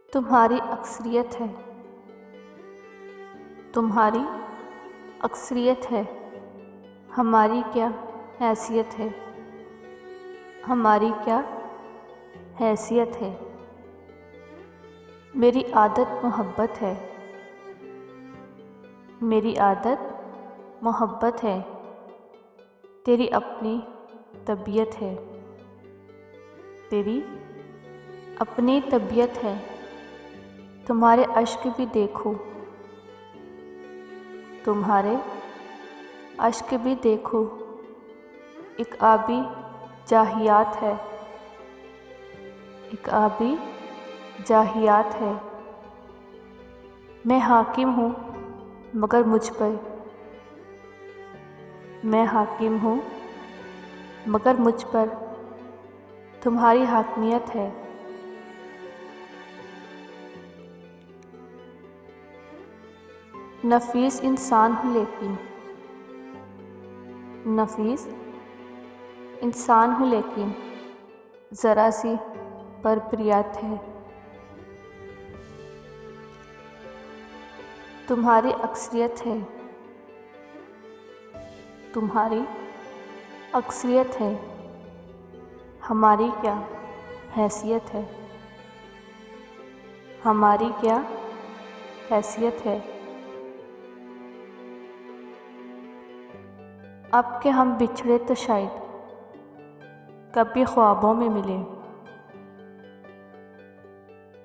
तुम्हारी अक्सरियत है, तुम्हारी अक्सरियत है। हमारी क्या हैसियत है, हमारी क्या हैसियत है। मेरी आदत मोहब्बत है, मेरी आदत मोहब्बत है। तेरी अपनी तबीयत है, तेरी अपनी तबीयत है। तुम्हारे अश्क भी देखो, तुम्हारे अश्क भी देखो। एक आबी जाहियात है, एक आबी जाहियात है। मैं हाकिम हूँ मगर मुझ पर, मैं हाकिम हूँ मगर मुझ पर तुम्हारी हाकिमियत है। नफीस इंसान हूँ लेकिन, नफीस इंसान हूँ लेकिन ज़रा सी परप्रियत है। तुम्हारी अक्सरियत है, तुम्हारी अक्सरियत है। हमारी क्या हैसियत है, हमारी क्या हैसियत है। अब के हम बिछड़े तो शायद कभी ख्वाबों में मिले,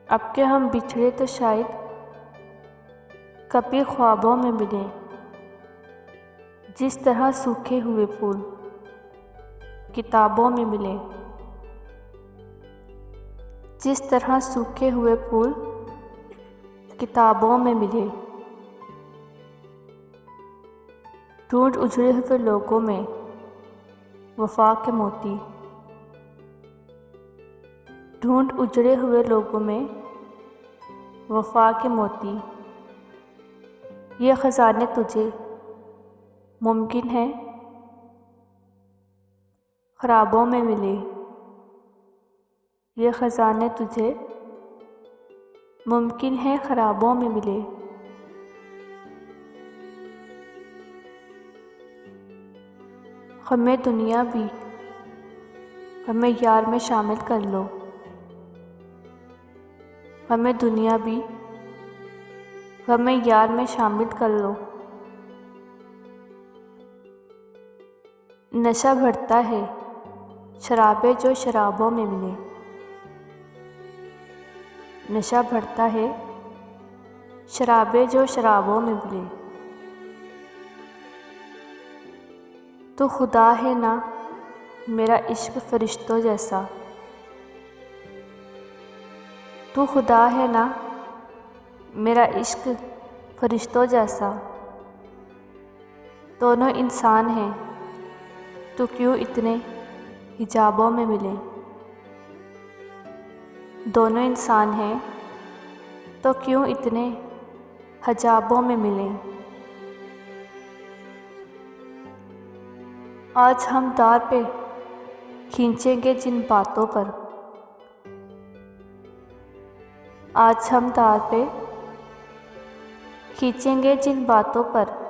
अब के हम बिछड़े तो शायद कभी ख्वाबों में मिले। जिस तरह सूखे हुए फूल किताबों में मिले, जिस तरह सूखे हुए फूल किताबों में मिले। ढूंढ उजड़े हुए लोगों में वफा के मोती, ढूंढ उजड़े हुए लोगों में वफा के मोती। ये ख़ज़ाने तुझे मुमकिन है ख़राबों में मिले, ये ख़ज़ाने तुझे मुमकिन है ख़राबों में मिले। हमें दुनिया भी हमें यार में शामिल कर लो, हमें दुनिया भी हमें यार में शामिल कर लो। नशा बढ़ता है शराबे जो शराबों में मिले, नशा बढ़ता है शराबे जो शराबों में मिले। तो खुदा है ना मेरा इश्क फरिश्तों जैसा, तू खुदा है ना मेरा इश्क फरिश्तों जैसा। दोनों इंसान हैं तो क्यों इतने हिजाबों में मिले, दोनों इंसान हैं तो क्यों इतने हिजाबों में मिले। आज हम दार पे खींचेंगे जिन बातों पर, आज हम दार पे खींचेंगे जिन बातों पर।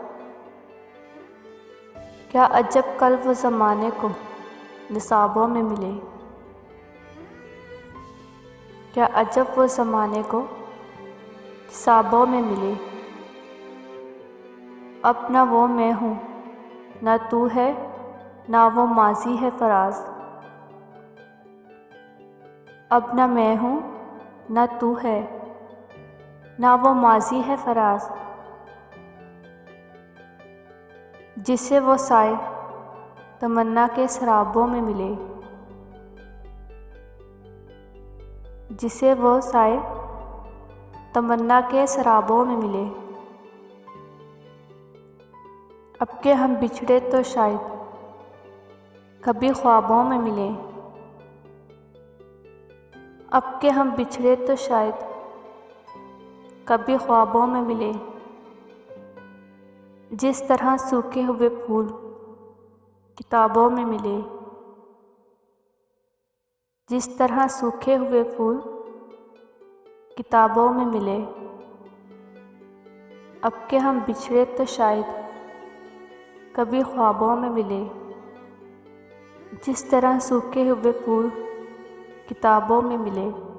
क्या अजब कल वो ज़माने को निसाबों में मिले, क्या अजब वो ज़माने को निसाबों में मिले। अब ना वो मैं हूँ ना तू है, ना वो माजी है फराज। अब ना मैं हूँ ना तू है, ना वो माजी है फराज। जिसे वो साए तमन्ना के सराबों में मिले, जिसे वो साए तमन्ना के सराबों में मिले। अब के हम बिछड़े तो शायद कभी ख्वाबों में मिले, अब के हम बिछड़े तो शायद कभी ख्वाबों में मिले। जिस तरह सूखे हुए फूल किताबों में मिले, जिस तरह सूखे हुए फूल किताबों में मिले। अब के हम बिछड़े तो शायद कभी ख्वाबों में मिले। जिस तरह सूखे हुए फूल किताबों में मिले।